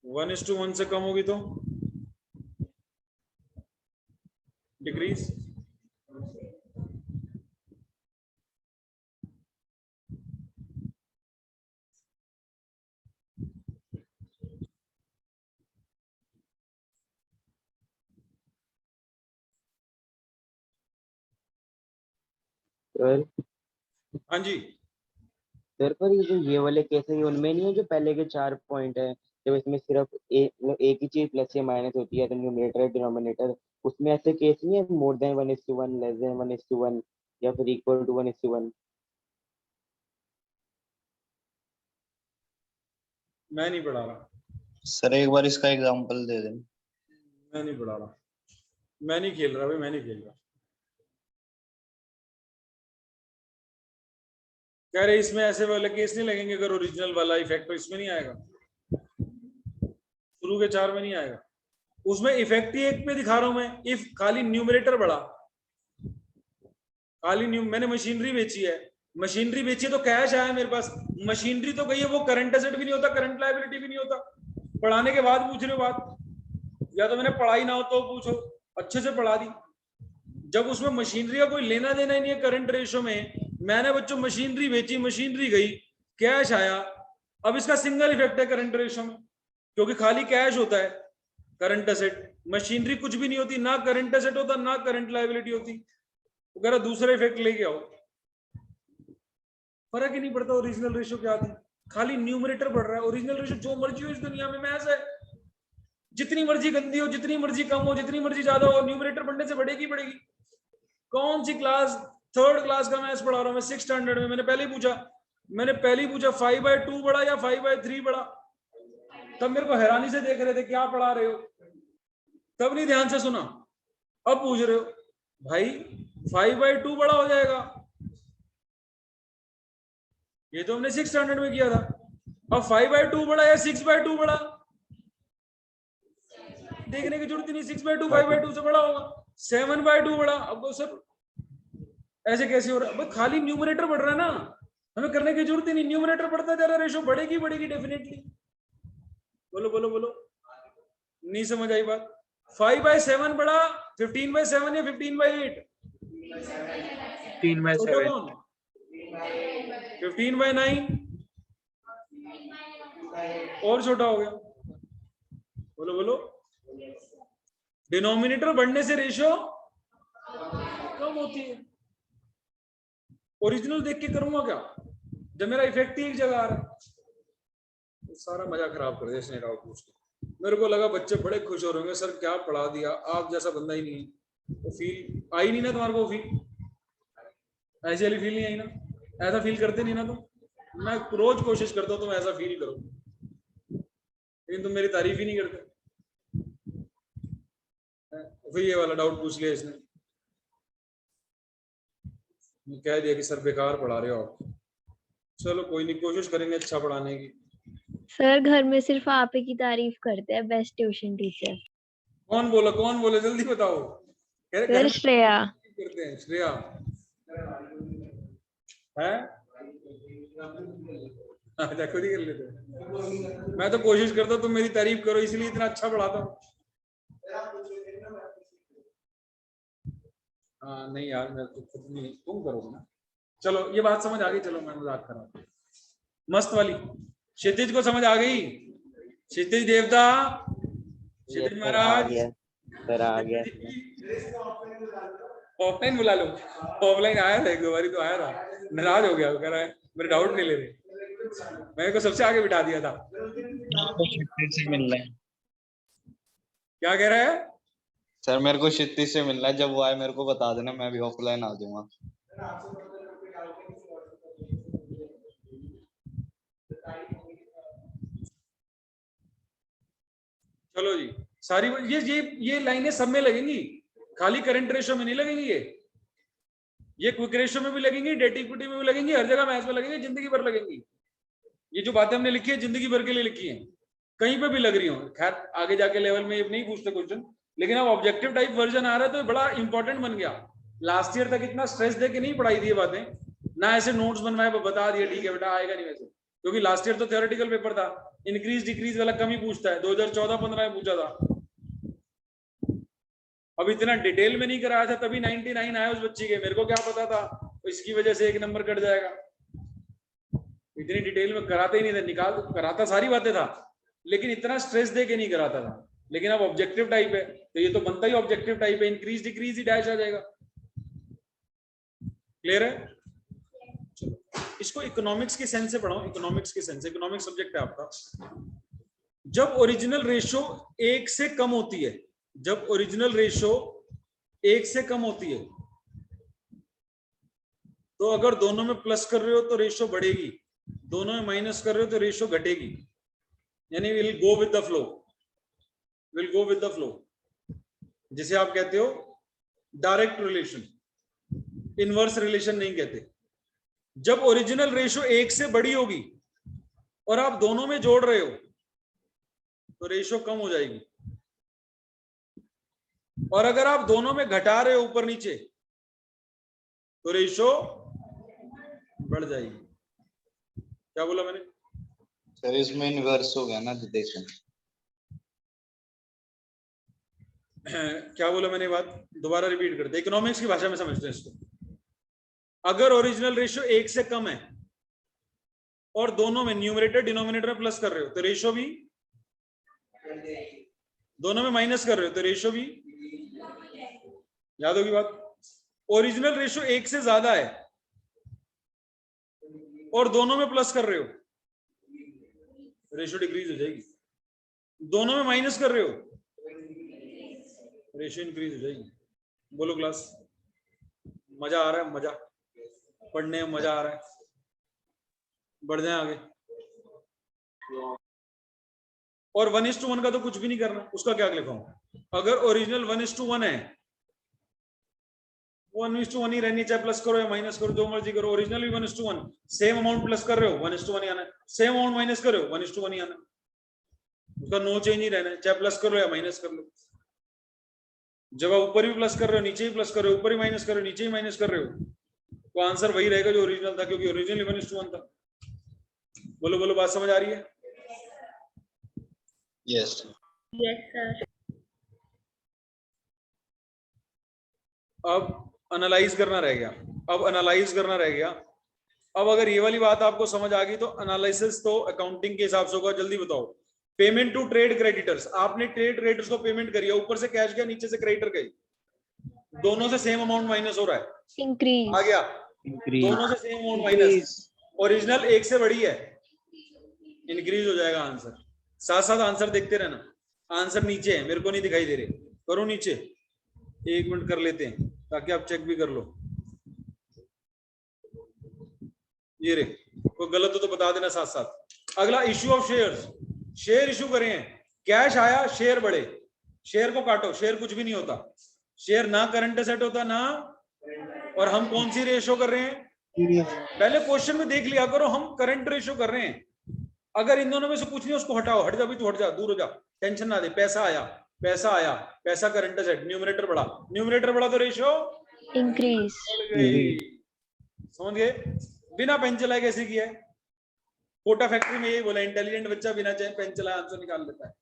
1:1 से कम होगी तो डिक्रीज। सर हाँ जी, सर पर ये जो ये वाले केस है ये उनमें नहीं है जो पहले के 4 पॉइंट है, जब इसमें सिर्फ एक ही चीज प्लस या माइनस होती है तो न्यूमरेटर डिनोमिनेटर उसमें ऐसे केस नहीं है मोर देन 1:1 लेस देन 1:1 या फिर इक्वल टू 1:1। मैं नहीं पढ़ा रहा, सर एक बार इसका एग्जांपल दे दें। मैं नहीं पढ़ा रहा, मैं नहीं खेल रहा भाई, मैं नहीं खेल रहा। कह रहे इसमें ऐसे वाले केस नहीं लगेंगे अगर ओरिजिनल वाला इफेक्ट तो इसमें नहीं आएगा, शुरू के 4 में नहीं आएगा। उसमें इफेक्ट ही एक पे दिखा रहा हूं मैं, इफ खाली न्यूमरेटर बढ़ा, खाली मैंने मशीनरी बेची है, मशीनरी बेची है तो कैश आया मेरे पास, मशीनरी तो गई है, वो करंट एसेट भी नहीं होता, करंट लायबिलिटी भी नहीं होता। पढ़ाने के बाद पूछ रहे हो बात, या तो मैंने पढ़ाई ना हो तो पूछो, अच्छे से पढ़ा दी। जब उसमें मशीनरी का कोई लेना देना ही नहीं है करंट रेशो में, मैंने बच्चों मशीनरी बेची, मशीनरी गई, कैश आया। अब इसका सिंगल इफेक्ट है करंट रेशो में, क्योंकि खाली कैश होता है करंट एसेट, मशीनरी कुछ भी नहीं होती, ना करंट एसेट होता ना करंट लायबिलिटी होती। अगर दूसरा इफेक्ट लेके आओ, फर्क ही नहीं पड़ता ओरिजिनल रेशो क्या थी, खाली न्यूमरेटर बढ़ रहा है। ओरिजिनल रेशो जो मर्जी हो इस दुनिया में मैथ है, जितनी मर्जी गंदी हो, जितनी मर्जी कम हो, जितनी मर्जी ज्यादा हो, न्यूमरेटर बढ़ने से बढ़ेगी बढ़ेगी। कौन सी क्लास, 3rd क्लास का मैथ्स पढ़ा रहा हूं मैं 6th स्टैंडर्ड में, मैंने पहले ही पूछा 5/2 बड़ा या 5/3 बड़ा। तब मेरे को हैरानी से देख रहे थे क्या पढ़ा रहे हो, तब नहीं ध्यान से सुना। अब पूछ रहे हो भाई 5/2 बड़ा हो जाएगा, ये तो हमने 6th स्टैंडर्ड में किया था। अब 5/2 बड़ा या 6/2 बड़ा, देखने की जरूरत नहीं, 6/2 5/2 से बड़ा होगा, 7/2 बड़ा। अब सर ऐसे कैसे हो रहा है, खाली न्यूमरेटर बढ़ रहा है ना, हमें करने की जरूरत ही नहीं, न्यूमरेटर बढ़ता जा रहा है, रेशो बढ़ेगी बढ़ेगी डेफिनेटली। बोलो बोलो बोलो, नहीं समझ आई बात। 5/7 बड़ा 15/7 या 15/8? 15/7 15/9 और छोटा हो गया। बोलो बोलो, डिनोमिनेटर बढ़ने से रेशियो कम होती है। ओरिजिनल देख के करूंगा क्या जब मेरा इफेक्ट ही एक जगह आ रहा है। सारा मजा खराब कर दिया इसने डाउट पूछ के। मेरे को लगा बच्चे बड़े खुश हो रहे होंगे, सर क्या पढ़ा दिया, आप जैसा बंदा ही नहीं है। तो फील आई नहीं ना तुम्हारे को, फील ऐसी वाली फील नहीं आई ना, ऐसा फील करते नहीं ना तुम। मैं रोज कोशिश करता हूँ तुम ऐसा फील करो, लेकिन तुम मेरी तारीफ ही नहीं करते। फिर ये वाला डाउट पूछ लिया इसने, कह दिया कि सर बेकार पढ़ा रहे हो आप। चलो कोई नहीं, कोशिश करेंगे अच्छा पढ़ाने की। सर घर में सिर्फ आप ही की तारीफ करते हैं, बेस्ट ट्यूशन टीचर। कौन बोला जल्दी बताओ। सर श्रेया करते हैं, श्रेया है, अच्छा खुद ही कर लेते हैं। मैं तो कोशिश करता हूँ तुम मेरी तारीफ करो, इसलिए इतना अच्छा पढ़ाता हूँ। हाँ नहीं यार, मैं तो खुद नहीं, तुम करोगे ना। चलो ये बात समझ आ गई, चलो मैं मजाक कर रहा हूँ। मस्त वाली क्षितिज को समझ आ गई, क्षितिज देवता, क्षितिज महाराज सर आ गया। ऑफलाइन बुला लो, ऑफलाइन आया था एक दो बारी तो आया था, नाराज हो गया, कह रहा है मेरे डाउट नहीं ले रहे। मैंने को सबसे आगे बिठा दिया था। से मिलना है क्या कह रहा है सर, मेरे को क्षितिज से मिलना है, जब वो आए मेरे को बता देना, मैं भी ऑफलाइन आ जाऊंगा। चलो जी, सारी ये लाइनें सब में लगेंगी, खाली करंट रेशो में नहीं लगेंगी, ये क्विक रेशो में भी लगेंगी, डेट इक्विटी में भी लगेंगी, हर जगह मैथ्स में लगेंगी, जिंदगी भर लगेंगी। ये जो बातें हमने लिखी है जिंदगी भर के लिए लिखी है, कहीं पे भी लग रही हो। खैर आगे जाके लेवल में ये नहीं पूछते क्वेश्चन, लेकिन अब ऑब्जेक्टिव टाइप वर्जन आ रहा है तो बड़ा इंपॉर्टेंट बन गया। लास्ट ईयर तक इतना स्ट्रेस दे के नहीं पढ़ाई थी ये बातें, ना ऐसे नोट्स बनवाए बता दिए ठीक है बेटा आएगा नहीं वैसे, क्योंकि लास्ट ईयर तो थियोरेटिकल पेपर था, इंक्रीज डिक्रीज वाला कम ही पूछता है, 2014-15 में पूछा था। अब इतना डिटेल में नहीं कराया था, तभी 99 आया उस बच्ची के, मेरे को क्या पता था तो इसकी वजह से 1 नंबर कट जाएगा। इतनी डिटेल में कराते ही नहीं थे, निकाल कराता सारी बातें था, लेकिन इतना स्ट्रेस दे के नहीं कराता था। लेकिन अब ऑब्जेक्टिव टाइप है तो ये तो बनता ही ऑब्जेक्टिव टाइप है, इंक्रीज डिक्रीज ही डैश आ जाएगा। क्लियर है? चलो इसको इकोनॉमिक्स के सेंस से पढ़ाओ, इकोनॉमिक्स के सेंस, इकोनॉमिक्स सब्जेक्ट है आपका, जब ओरिजिनल रेशो 1 से कम होती है, जब ओरिजिनल रेशो 1 से कम होती है, तो अगर दोनों में प्लस कर रहे हो तो रेशो बढ़ेगी, दोनों में माइनस कर रहे हो तो रेशो घटेगी। यानी will go with the flow, will go with the flow, जिसे आप कहते हो डायरेक्ट रिलेशन, इनवर्स रिलेशन नहीं कहते। जब ओरिजिनल रेशो 1 से बड़ी होगी और आप दोनों में जोड़ रहे हो तो रेशो कम हो जाएगी, और अगर आप दोनों में घटा रहे हो ऊपर नीचे तो रेशो बढ़ जाएगी। क्या बोला मैंने? सर इसमें इन्वर्स हो गया ना, तो देखो क्या बोला मैंने? बात दोबारा रिपीट करते, इकोनॉमिक्स की भाषा में समझते हैं इसको। अगर ओरिजिनल रेशियो 1 से कम है और दोनों में न्यूमरेटर डिनोमिनेटर में प्लस कर रहे हो तो रेशियो भी, दोनों में माइनस कर रहे हो तो रेशियो भी, याद होगी बात। ओरिजिनल रेशियो 1 से ज्यादा है और दोनों में प्लस कर रहे हो, रेशियो डिक्रीज हो जाएगी। दोनों में माइनस कर रहे हो, रेशियो इंक्रीज हो जाएगी। बोलो क्लास, मजा आ रहा है? मजा, पढ़ने में मजा आ रहा है? बढ़ जाए आगे। और 1:1 का तो कुछ भी नहीं करना, उसका क्या लिखाऊं? अगर ओरिजिनल 1:1 है, 1:1 ही रहनी, चाहे प्लस करो या माइनस करो, जो मर्जी करो। ओरिजिनल भी 1:1, सेम अमाउंट प्लस कर रहे हो 1:1 ही आना है, सेम अमाउंट माइनस कर रहे हो 1:1 ही आना है, उसका नो चेंज ही रहना है, चाहे प्लस कर लो या माइनस कर लो। जब आप ऊपर भी प्लस कर रहे हो, नीचे भी प्लस कर रहे हो, ऊपर ही माइनस कर रहे हो, नीचे ही माइनस कर रहे हो, तो आंसर वही रहेगा जो ओरिजिनल था, क्योंकि ओरिजिनल 1:1 था। बोलो बोलो, बात समझ आ रही है? Yes yes sir. अब एनालाइज करना रह गया, अब एनालाइज करना रह गया। अब अगर ये वाली बात आपको समझ आ गई तो एनालिसिस तो अकाउंटिंग के हिसाब से होगा। जल्दी बताओ, पेमेंट टू ट्रेड क्रेडिटर्स, आपने ट्रेड क्रेडिटर्स को पेमेंट करी है, ऊपर से कैश गया, नीचे से क्रेडिटर गई, दोनों से सेम अमाउंट माइनस हो रहा है, इंक्रीज। आ गया, दोनों से सेम अमाउंट माइनस, ओरिजिनल 1 से बड़ी है, इंक्रीज हो जाएगा आंसर। साथ साथ आंसर देखते रहना, आंसर नीचे है, मेरे को नहीं दिखाई दे रहे, करो नीचे, 1 मिनट कर लेते हैं ताकि आप चेक भी कर लो। ये रे, कोई गलत हो तो बता देना साथ साथ। अगला issue of shares, share issue करे हैं, कैश आया, शेयर बढ़े, शेयर को काटो, शेयर कुछ भी नहीं होता, शेयर ना करंट एसेट होता ना, और हम कौन सी रेशो कर रहे हैं? पहले क्वेश्चन में देख लिया करो, हम करंट रेशो कर रहे हैं। अगर इन दोनों में से कुछ नहीं, उसको हटाओ, हट जा भी, तू हट जा, दूर हो जा, टेंशन ना दे। पैसा आया, पैसा आया, पैसा करंट एसेट, न्यूमरेटर बढ़ा, न्यूमरेटर बढ़ा तो रेशो इंक्रीज। समझ गए? बिना पेन चलाए कैसे किया है? कोटा फैक्ट्री में यही बोला, इंटेलिजेंट बच्चा बिना पेन चलाए आंसर निकाल लेता है।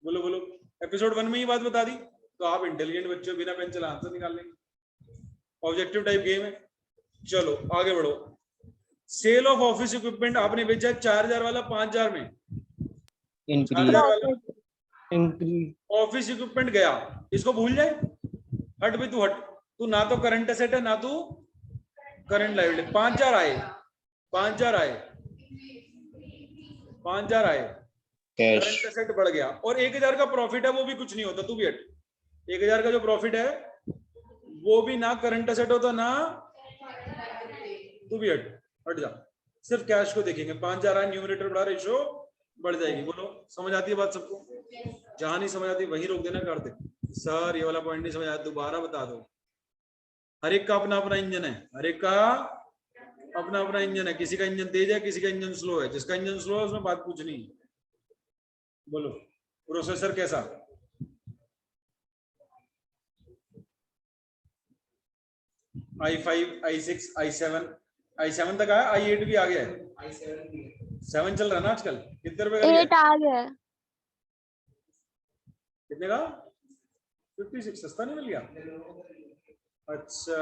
बोलो बोलो, एपिसोड 1 में ही बात बता दी, तो आप इंटेलिजेंट बच्चे बिना पेन चलाए आंसर निकाल लेंगे। ऑब्जेक्टिव टाइप गेम है। चलो आगे बढ़ो। सेल ऑफ ऑफिस इक्विपमेंट आपने बेचा 4000 वाला 5000 में, 4000 वाला ऑफिस इक्विपमेंट गया, इसको भूल जाए, हट भी तू, हट तू, ना तो करंट एसेट है ना तू करंट लायबिलिटी। 5000 आए, 5000 आए, 5000 आए, करंट एसेट बढ़ गया, और 1000 का प्रॉफिट है, वो भी कुछ नहीं होता, तू भी हट। 1000 का जो प्रॉफिट है वो भी ना करंट एसेट होता ना, तू भी हट, हट जा, सिर्फ कैश को देखेंगे। 5000 आए, न्यूमरेटर बढ़ा, रेशो बढ़ जाएगी। बोलो समझ आती है बात सबको? जहां नहीं समझ आती वहीं रोक देना, कर दे सर ये वाला पॉइंट नहीं समझ आया, दोबारा बता दो। हर एक का अपना अपना इंजन है, हर एक का अपना अपना इंजन है, किसी का इंजन तेज है, किसी का इंजन स्लो है, जिसका इंजन स्लो है उसमें बात पूछनी है। बोलो प्रोसेसर कैसा? i5, i6, i7 तक आया, i8 भी आ गया है, 7 चल रहा है ना आजकल। कितने रुपए का? 8 आ गया। कितने का? 56, सस्ता नहीं मिल गया? अच्छा,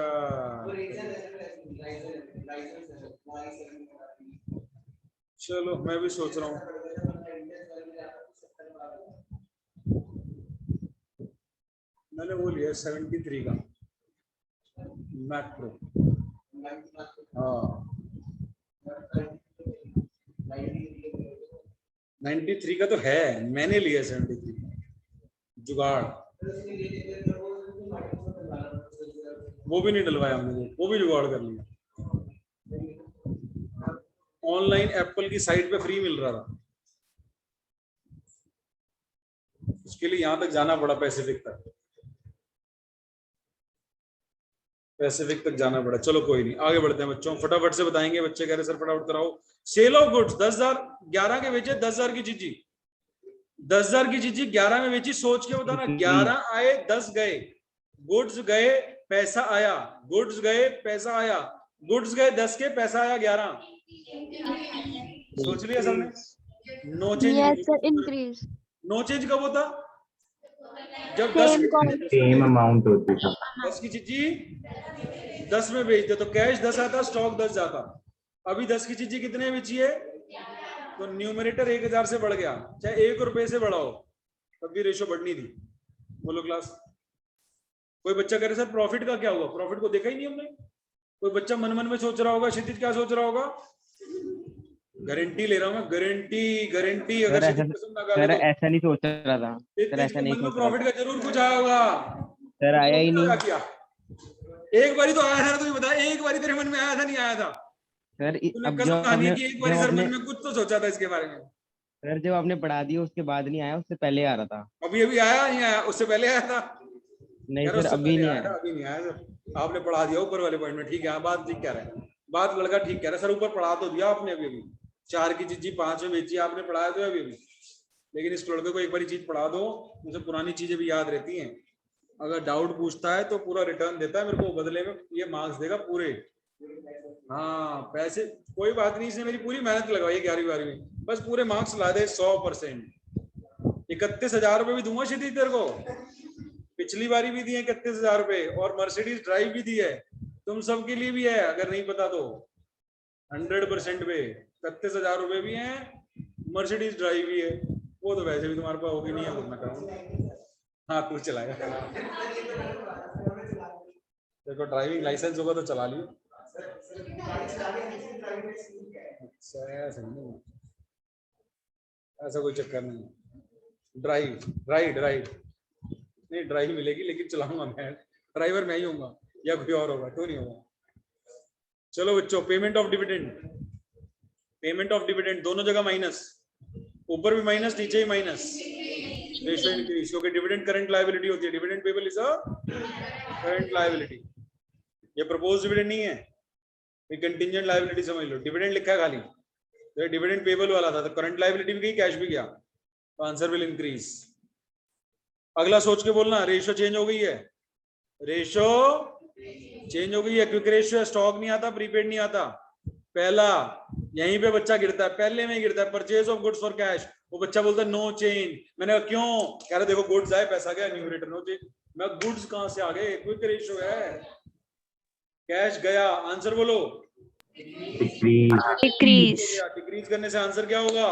चलो मैं भी सोच रहा हूँ, मैंने वो लिया 73 का मैक प्रो। हाँ 93 का तो है, मैंने लिया 73 जुगाड़, वो भी नहीं डलवाया हमने, वो भी जुगाड़ कर लिया। ऑनलाइन एप्पल की साइट पे फ्री मिल रहा था, उसके लिए यहां तक जाना पड़ा, पैसिफिक तक जाना पड़ा। चलो कोई नहीं, आगे बढ़ते हैं बच्चों, फटाफट से बताएंगे। बच्चे कह रहे सर फटाफट कराओ। सेल ऑफ गुड्स 10,000, 11 के बेचे 10,000 की चीजी, 10,000 की चीजी 11 में बेची। सोच के बताना, 11 आए 10 गए, गुड्स गए पैसा आया, गुड्स गए पैसा आया, गुड्स गए 10 के पैसा आया 11। सोच लिया सबने? No change. Yes sir, increase. No change कब होता? जब 10 सेम अमाउंट होती है। 10 की चीजी 10 में बेच दे तो कैश 10 आता, स्टॉक 10 जाता। अभी 10 की चीजी कितने बेची है? तो न्यूमरेटर 1000 से बढ़ गया, चाहे 1 रुपए से बढ़ाओ तब भी रेशो बढ़नी थी। बोलो क्लास। कोई बच्चा कह रहे सर प्रॉफिट का क्या हुआ? प्रॉफिट को देखा ही नहीं हमने। कोई बच्चा मन मन में सोच रहा होगा, क्षितिज क्या सोच रहा होगा? गारंटी ले रहा हूँ मैं, गारंटी। अगर सर ऐसा नहीं सोच रहा था सर, ऐसा नहीं सोच रहा। प्रॉफिट का जरूर कुछ आया होगा सर, आया ही नहीं। क्या एक बारी तो आया था, तुझे बता, एक बारी तेरे मन में आया था, नहीं आया था सर? अब जो एक बारी सर मन में कुछ तो सोचा था इसके बारे में। सर जब आपने पढ़ा दिया उसके बाद नहीं आया, उससे पहले आ रहा था। अभी आया नहीं आया? उससे पहले आया था? नहीं सर, अभी नहीं आया। अभी नहीं आया सर, आपने पढ़ा दिया ऊपर वाले पॉइंट में। ठीक है, बात ठीक कह रहे हैं, बात लड़का ठीक कह रहा है सर। ऊपर पढ़ा तो दिया आपने, अभी 4 की चीज 5 में बेची आपने, पढ़ाया तो अभी। लेकिन इस लड़के को एक बारी चीज पढ़ा दो, मुझे पुरानी चीजें भी याद रहती हैं। अगर डाउट पूछता है तो पूरा रिटर्न देता है मेरे को, बदले में ये मार्क्स देगा पूरे। हाँ पैसे कोई बात नहीं, इसने मेरी पूरी मेहनत लगवाई 11वीं 12वीं में, बस पूरे मार्क्स ला दे 100%। 31,000 रुपए भी दूंगा क्षितिज तेरे को, पिछली बारी भी दिए 31,000 रुपए, और मर्सिडीज ड्राइव भी दी है, तुम सबके लिए भी है अगर नहीं पता तो। 100% पे 31,000 रुपए भी है, मर्सिडीज ड्राइव भी है। वो तो वैसे भी तुम्हारे पास होगी नहीं है, कुछ ना करो। हाँ तू चलाएगा, देखो ड्राइविंग लाइसेंस होगा तो चला लियो। अच्छा ऐसा कोई चक्कर नहीं, ड्राइव नहीं, ड्राइव मिलेगी लेकिन चलाऊंगा मैं, ड्राइवर मैं ही होऊंगा या कोई और होगा, तो नहीं होगा। चलो बच्चों, पेमेंट ऑफ डिविडेंड दोनों जगह माइनस, ऊपर भी माइनस नीचे ही माइनस, रेशियो इंक्रीज, क्योंकि डिविडेंड करंट लायबिलिटी होती है। Dividend payable is a current liability, ये प्रपोज डिविडेंड नहीं है, ये कंटिंजेंट लायबिलिटी समझ लो। डिविडेंड लिखा है खाली, तो डिविडेंड पेबल वाला था, तो करंट लायबिलिटी भी गई, कैश भी गया, तो आंसर विल इंक्रीज। अगला सोच के बोलना, रेशियो चेंज हो गई है, रेशियो चेंज हो गई है। क्विक रेशियो स्टॉक नहीं आता, प्रीपेड नहीं आता। पहला यहीं पे बच्चा गिरता है, पहले में गिरता है, purchase of goods for cash. वो बच्चा बोलता है नो चेंज, मैंने कहा क्यों? कह रहा देखो गुड्स आए पैसा गया, न्यूमरेटर नो चेंज। मैं गुड्स कहां से आ गए? क्विक रेशियो है, कैश गया, आंसर बोलो डिक्रीज करने से आंसर क्या होगा?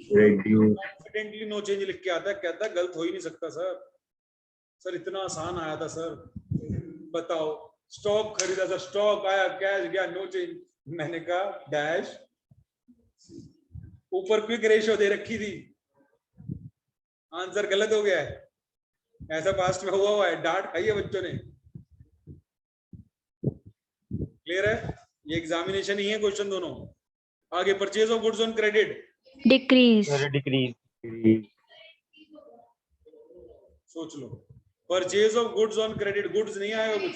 कॉन्फिडेंटली नो चेंज लिख के आता है, कहता है गलत हो ही नहीं सकता सर इतना आसान आया था सर, बताओ। स्टॉक खरीदा था, स्टॉक आया, कैश गया, नो चेंज। मैंने कहा डैश, ऊपर क्विक रेशियो दे रखी थी, आंसर गलत हो गया है। ऐसा पास्ट में हुआ है, डांट खाई है बच्चों ने। क्लियर है? ये एग्जामिनेशन ही है क्वेश्चन दोनों। आगे, purchase of goods on credit decrease. सोच लो, purchase of goods on credit, goods नहीं आएगा कुछ,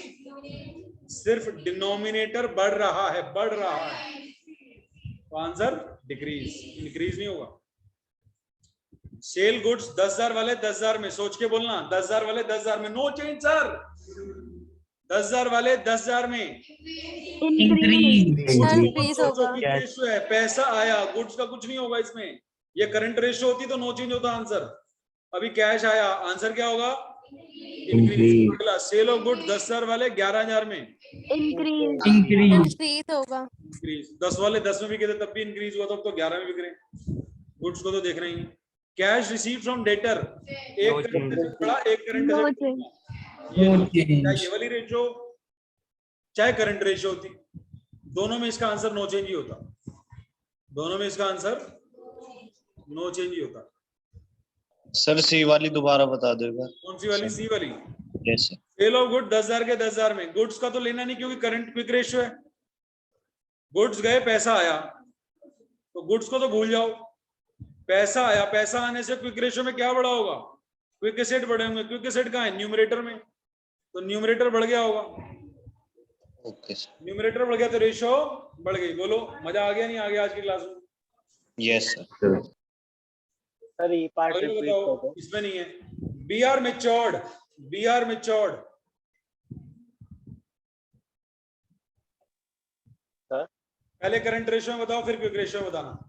सिर्फ डिनोमिनेटर बढ़ रहा है, तो आंसर डिक्रीज, इंक्रीज नहीं होगा। सेल गुड्स 10,000 वाले 10,000 में, सोच के बोलना, 10,000 वाले 10,000 में, नो चेंज सर, 10,000 वाले 10,000 में इंक्रीज होगा। रेशियो है, पैसा आया, गुड्स का कुछ नहीं होगा इसमें। ये करंट रेशियो होती तो नो चेंज होता आंसर। अभी कैश आया, आंसर क्या होगा? इंक्रीज। अगला, सेल ऑफ गुड 10,000 वाले 11,000 में, इंक्रीज होगा। इंक्रीज। 10 वाले 10 में भी कहते तब भी इंक्रीज हुआ, तो 11 में बिक रहे। गुड्स को तो देखना ही। कैश रिसीव फ्रॉम डेटर, एक करंट बड़ा, एक करंट ये वाली रेशियो चाहे करंट रेशियो होती, दोनों में इसका आंसर नो चेंज ही होता, दोनों में इसका आंसर नो चेंज ही होता। सर सी वाली दोबारा बता दो एक बार। कौन सी वाली? सी वाली। Yes sir. Sale of good 10,000 के 10,000 में, गुड्स का तो लेना नहीं क्योंकि करंट क्विक रेशियो है। गुड्स गए, पैसा आया, तो गुड्स को तो भूल जाओ। पैसा आया, पैसा आने से क्विक रेशियो में क्या बढ़ा होगा? क्विक एसेट बढ़े होंगे। क्विक एसेट कहाँ है? न्यूमरेटर में, तो न्यूमरेटर बढ़ गया होगा। Okay sir. न्यूमरेटर बढ़ गया तो रेशियो बढ़ गई। बोलो मजा आ गया नहीं आ गया आज की क्लास में? Yes sir. सर ये पार्ट अगले रिपीट बताओ, कर दो। इसमें नहीं है। B R matured, B R matured sir पहले करंट रेशियो में बताओ, फिर क्विक रेशियो में बताना।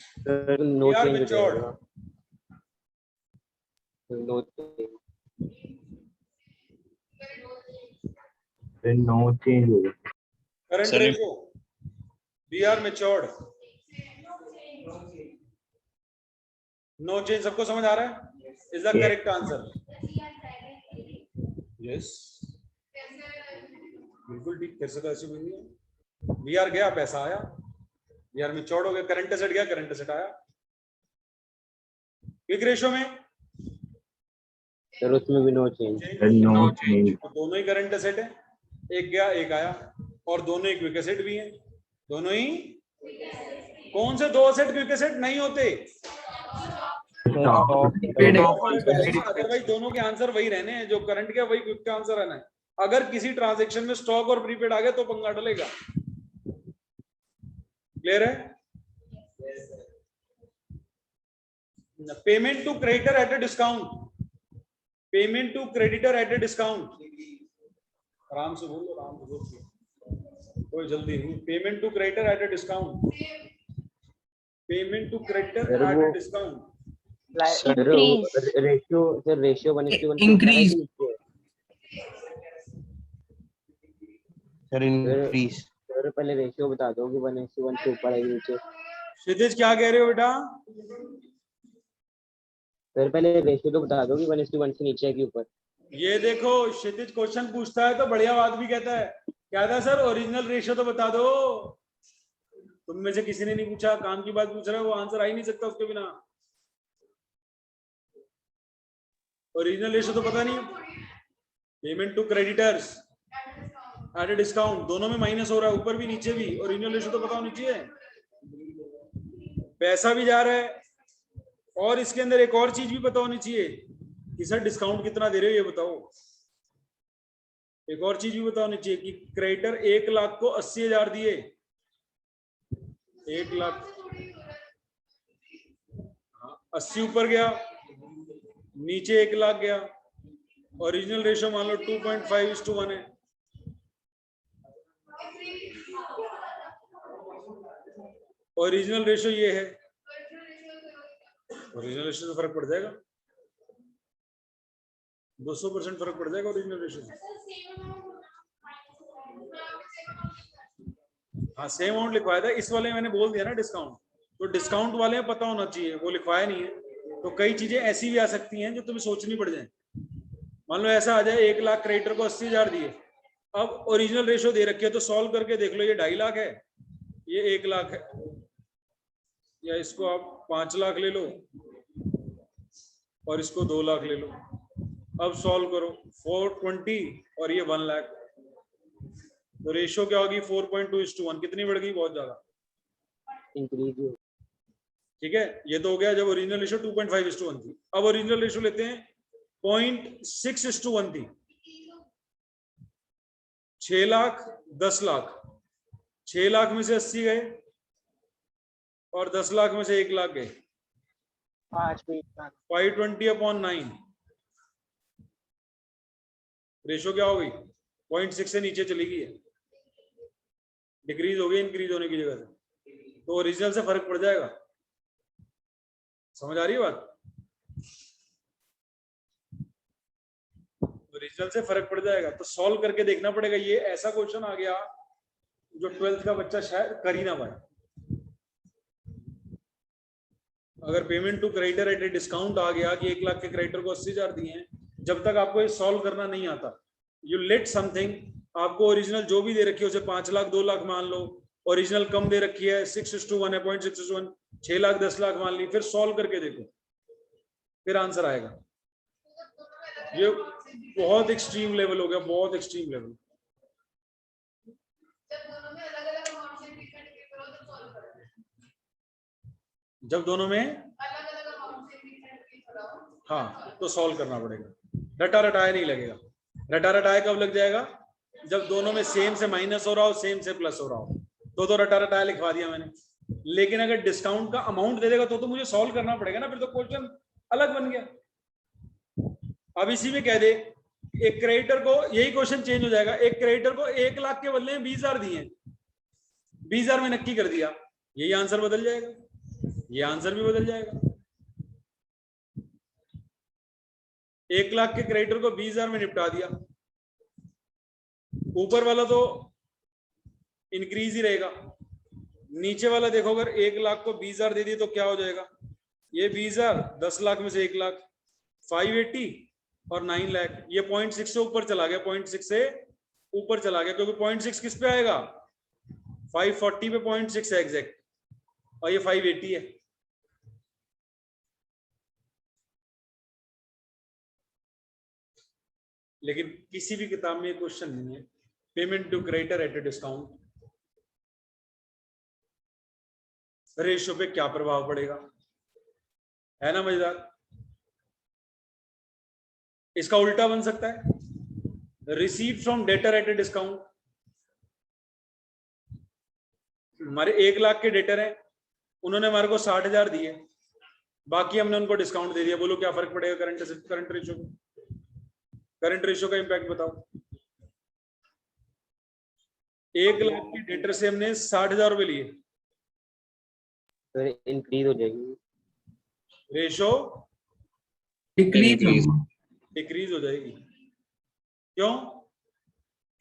Sir no B R change हो मेच्योर्ड, जाएगा। No change. फिर नो चेंज होगा। Current sir, ratio B R matured, no change. सबको समझ आ रहा है? Is the correct answer. Yes, बिल्कुल ठीक। फिर से तो ऐसी हुई है। वी आर गया, पैसा आया, वी आर मेच्योर्ड हो गया। करंट एसेट गया, करंट एसेट आया। क्विक रेशियो में सर उसमें भी नो चेंज। No change. तो दोनों ही करंट एसेट है, एक गया एक आया, और दोनों ही क्विक एसेट भी हैं। दोनों ही कौन से दो एसेट क्विक एसेट नहीं होते? अदरवाइज दोनों के आंसर वही रहने हैं, जो करंट का वही क्विक का आंसर रहना है। अगर किसी ट्रांजैक्शन में स्टॉक और प्रीपेड आ गया तो पंगा डलेगा। क्लियर है? Payment to creditor at a discount, payment to creditor at a discount. आराम से बोलो, आराम से बोलो, कोई जल्दी नहीं। Payment to creditor at a discount, payment to creditor at a discount. Ratio sir, ratio 1:1 Increase. Sir increase. Sir पहले रेशियो बता दो कि 1:1 से ऊपर है नीचे। क्षितिज क्या कह रहे हो बेटा? सर पहले रेशियो तो बता दो कि 1:1 से नीचे है कि ऊपर। ये देखो, क्षितिज क्वेश्चन पूछता है तो बढ़िया बात भी कहता है। कहता है सर ओरिजिनल रेशियो तो बता दो। तुम में से किसी ने नहीं पूछा, काम की बात पूछ रहा है, वो आंसर आ ही नहीं सकता उसके बिना। ओरिजिनल रेशियो तो पता नहीं। Payment to creditors at a discount, दोनों में माइनस हो रहा है, ऊपर भी नीचे भी। ओरिजिनल रेशियो तो पता होनी चाहिए। पैसा भी जा रहा है, और इसके अंदर एक और चीज भी पता होनी चाहिए कि सर डिस्काउंट कितना दे रहे हो, ये बताओ। एक और चीज भी पता होनी चाहिए कि क्रेडिटर 1 लाख को 80,000 दिए। 1 लाख 80 ऊपर गया, नीचे 1 लाख गया। ओरिजिनल रेशियो मान लो 2.5:1 है। ओरिजिनल रेशियो ये है, ओरिजिनल रेशियो से फर्क पड़ जाएगा, 200% फर्क पड़ जाएगा ओरिजिनल रेशियो से। हाँ, सेम अमाउंट लिखवाया था। इस वाले मैंने बोल दिया ना डिस्काउंट, तो डिस्काउंट वाले में पता होना चाहिए, वो लिखवाया नहीं है। तो कई चीजें ऐसी भी आ सकती हैं जो तुम्हें सोचनी पड़ जाए। मान लो ऐसा आ जाए 1 लाख क्रेडिटर को 80,000 दिए, अब ओरिजिनल रेशियो दे रखी है, तो सॉल्व करके देख लो, ये 2.5 लाख है, ये 1 लाख है, या इसको आप 5 लाख ले लो और इसको 2 लाख ले लो। अब सॉल्व करो, 420 और ये 1 लाख, तो रेशियो क्या होगी? 4.2:1। कितनी बढ़ गई? बहुत ज्यादा इंक्रीज। ठीक है, ये तो हो गया जब ओरिजिनल रेशियो 2.5:1 थी। अब ओरिजिनल रेशियो लेते हैं 0.6:1 थी। 6 लाख 10 लाख, 6 लाख में से 80 गए और 10 लाख में से 1 लाख गए। 520/9 रेशियो क्या हो गई? 0.6 से नीचे चली गई है, डिक्रीज हो गई इंक्रीज होने की जगह से। तो ओरिजिनल से फर्क पड़ जाएगा। समझ आ रही है बात? ओरिजिनल से फर्क पड़ जाएगा, तो सॉल्व करके देखना पड़ेगा। ये ऐसा क्वेश्चन आ गया जो 12th का बच्चा शायद कर ही ना पाए। अगर payment to creditor at a discount आ गया कि 1 लाख के क्रेडिटर को 80,000 दिए हैं, जब तक आपको ये सॉल्व करना नहीं आता, यू लेट समथिंग, आपको ओरिजिनल जो भी दे रखी है उसे 5 लाख 2 लाख मान लो, ओरिजिनल कम दे रखी है 6:1 है, 0.6:1, 6 लाख 10 लाख मान ली, फिर सॉल्व करके देखो, फिर आंसर आएगा। ये बहुत एक्सट्रीम लेवल हो गया, बहुत एक्सट्रीम लेवल। जब दोनों में हाँ तो सॉल्व करना पड़ेगा। रटा रटाया नहीं लगेगा। रटा रटाया कब लग जाएगा? जब दोनों में सेम से माइनस हो रहा हो, सेम से प्लस हो रहा हो, तो रटा रटाया लिखवा दिया मैंने। लेकिन अगर डिस्काउंट का अमाउंट दे देगा तो मुझे सॉल्व करना पड़ेगा ना, फिर तो क्वेश्चन अलग बन गया। अब इसी में कह दे एक क्रेडिटर को, यही क्वेश्चन चेंज हो जाएगा, एक क्रेडिटर को 1 लाख के बदले में 20,000 दिए, 20,000 में नक्की कर दिया, यही आंसर बदल जाएगा, ये आंसर भी बदल जाएगा। 1 लाख के क्रेडिटर को 20,000 में निपटा दिया, ऊपर वाला तो इंक्रीज ही रहेगा, नीचे वाला देखो अगर 1 लाख को 20,000 दे दिए तो क्या हो जाएगा? ये 20,000 10 लाख में से 1 लाख 580 और 9 लाख, ये 0.6 से ऊपर चला गया, 0.6 से ऊपर चला गया, क्योंकि 0.6 किस पे आएगा? 540 पे 0.6 है एग्जैक्ट, और ये 580 है। लेकिन किसी भी किताब में क्वेश्चन नहीं है payment to creditor at a discount ratio पे क्या प्रभाव पड़ेगा, है ना मजेदार? इसका उल्टा बन सकता है, receive from debtor at a discount. हमारे 1 लाख के डेटर हैं, उन्होंने हमारे को 60,000 दिए, बाकी हमने उनको डिस्काउंट दे दिया। बोलो क्या फर्क पड़ेगा करंट रेशियो को? करंट रेशियो का इंपैक्ट बताओ। 1 लाख के डेटर से हमने 60,000 रुपए लिए, तो इंक्रीज हो जाएगी, रेशो डिक्रीज डिक्रीज हो जाएगी। क्यों?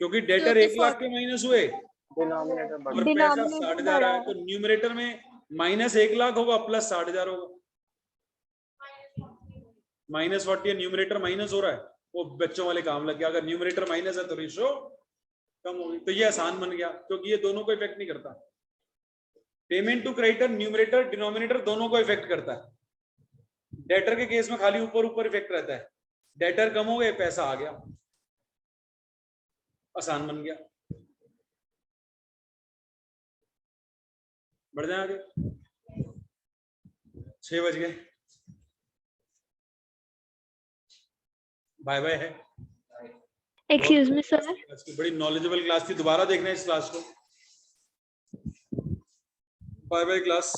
क्योंकि डेटर 1 लाख के माइनस हुए डिनोमिनेटर बढ़ और पैसा 60,000 आया, तो न्यूमरेटर में माइनस 1 लाख होगा प्लस 60,000 होगा, -40 न्यूमरेटर माइनस हो रहा है, वो बच्चों वाले काम लग गया। अगर न्यूमरेटर माइनस है तो रेशो कम होगी, तो ये आसान बन गया, क्योंकि ये दोनों को इफेक्ट नहीं करता। Payment to creditor numerator denominator दोनों को इफेक्ट करता है। डेटर के केस में खाली ऊपर ऊपर इफेक्ट रहता है, डेटर कम हो गए पैसा आ गया, आसान बन गया। बढ़ जाए आगे, 6 बज गए, बाय बाय है। एक्सक्यूज मी सर, आज की बड़ी नॉलेजेबल क्लास थी, दोबारा देखना है इस क्लास को। Bye bye class,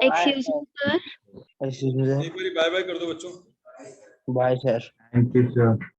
excuse me sir, excuse me एक बार बाय बाय कर दो बच्चों। Bye sir. Thank you sir.